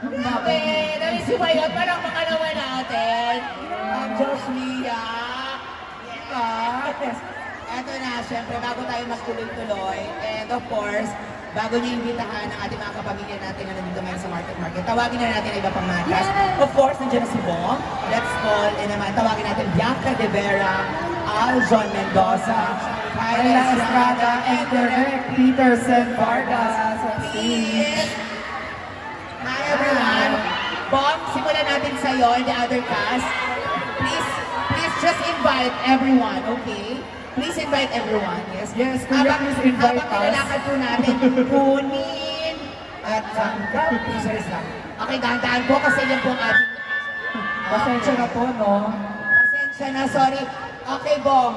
Grabe, namiss ko ba yun? Parang makalawa natin. Josh Mia. Yes. Eto na, syempre, bago tayo magtuloy-tuloy, and of course, bago niyo imbitahan ang ating mga kapamilya natin na nandito ngayon sa Market, tawagin na natin ang iba pang matas. Of course, nandiyan na si Bong. Let's call, and naman, tawagin natin Bianca De Vera, Aljon Mendoza, Kyla Estrada, and Derek Peterson Vargas. Please. Hi everyone. Bong, simulan natin sa'yo and the other cast. Please just invite everyone, okay? Please invite everyone, yes? Yes, please invite us. Habang nilalakad po natin, kunin at please lang. Okay, dahan-dahan po kasi yan po ang ating... Pasensya na po, no? Pasensya na, sorry. Okay, Bong.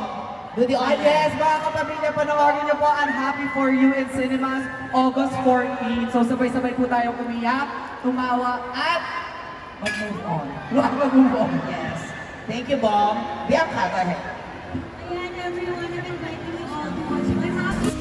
Do the honor. Yes, mga kapamilya, panawagin niyo po ang Happy For You in Cinemas, August 14. So sabay-sabay po tayo umiyak, tumawa, at mag-move on. Mag-move on. Yes. Thank you, Bong. Bianca, go ahead. Ayan, everyone, I'm inviting you all to watch my happy.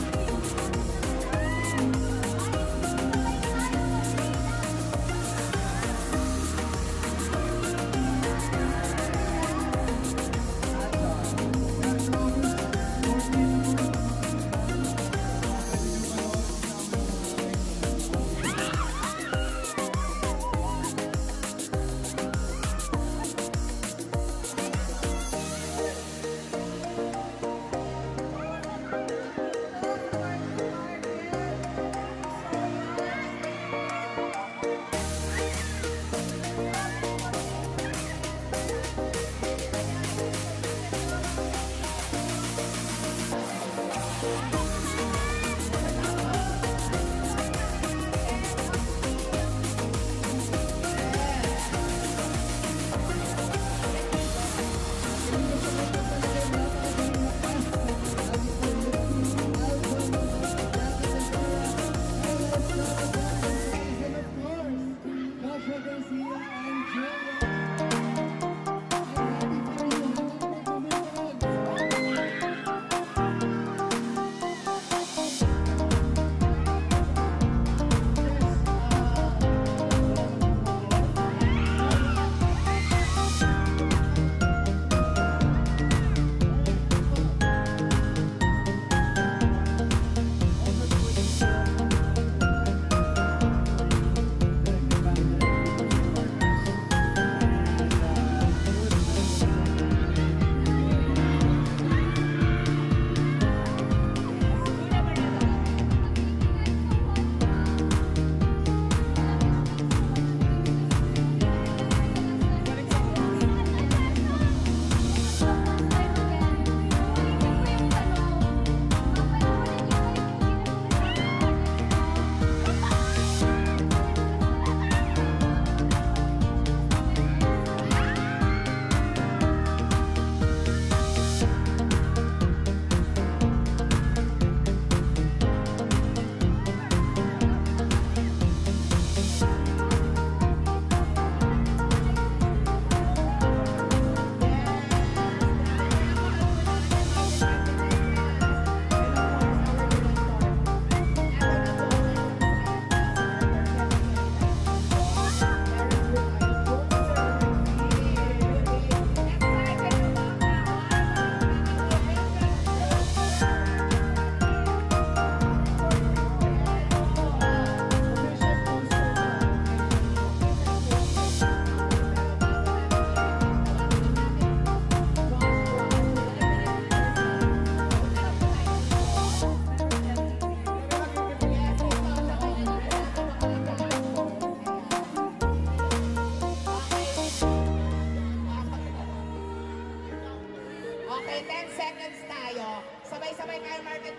Sabay-sabay kayo, market.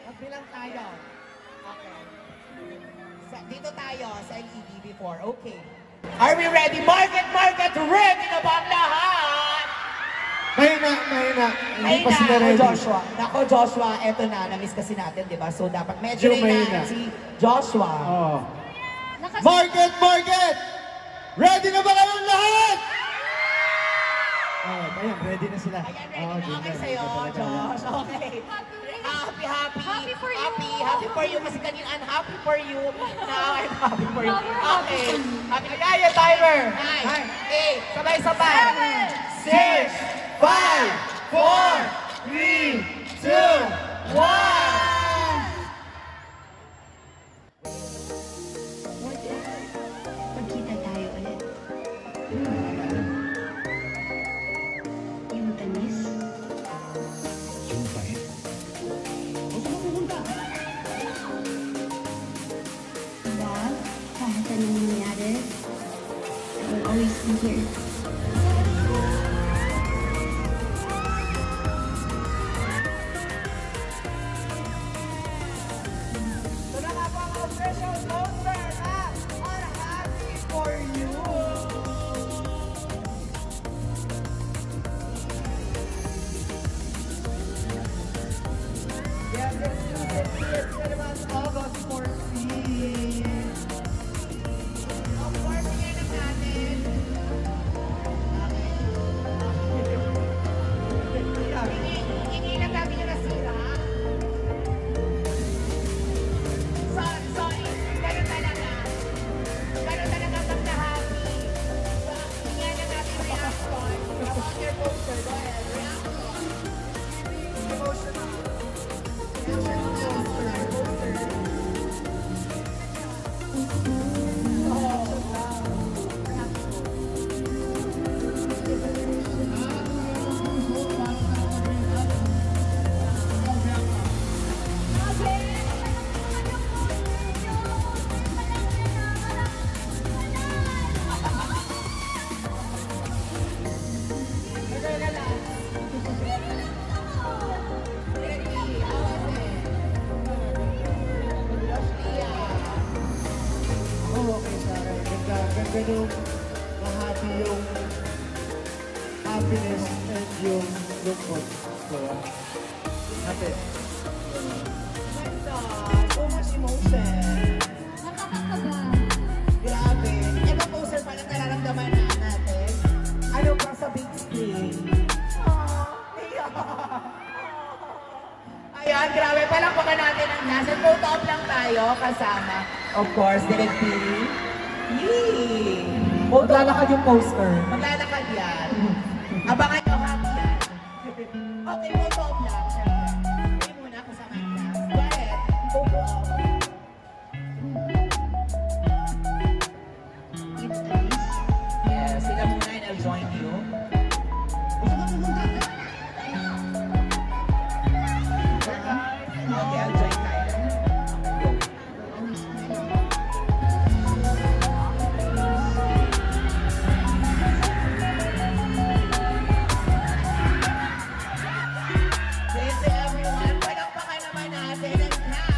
Magbilang tayo. Okay. Dito tayo sa LED before. Okay. Are we ready? Market! Ready na ba ang lahat? Mahina. Hindi pa sila ready. Joshua. Nako, Joshua, eto na. Na-miss kasi natin, di ba? So, dapat medyo mahina si Joshua. Oh. Market! Ready na ba kayong lahat? Oh, ayan, ready na sila. Ayan, ready na. Okay sa'yo, Josh. Okay. Happy, happy. Happy for you. Happy for you. Kasi kanina unhappy for you. Now I'm happy for you. Now we're happy Okay. for you. Happy. Ayan, yung timer. 9, 8, Sabay-sabay. 7, 6, 5, 4, 3, 2, 1. What if magkita tayo ulit? Yung tamis? Yung pa eh. O saan ka pupunta? Diba? Kahit anong nangyari, I will always be here. Ito na nga po ang official poster na I'm happy for you. Yes, it's Cinemas August 14. Of course, ngayon ang natin. Hindi lang natin yung nasira. Sorry. Ganun talaga. Ganun talaga pag na-happy. Tingnan na natin yung reaction. Kapag your poster, go ahead. Reaction. Emotional. Reaction ng poster. Oo, okay sa akin. Ganda nung ma-happy yung happiness and yung lungkot. So, happy. Ganda. So much emotion. Nakakakaba. Grabe. Ito poster pa lang nararamdaman natin. Ano pa sa big screen? Ayan, grabe. Palakpakan natin ang nasa. Photo op lang tayo kasama. Of course, Direk P. Yee! Maglalakad yung poster. Maglalakad yan. Abangan nyo happy yan. Okay, photo op lang. Siyempre. Hindi muna kasama ang class. Go ahead. Photo op. Yung tamis? Yes, sila muna and I'll join you. Okay, I'll join tayo. Siyempre everyone, palakpakan naman natin ang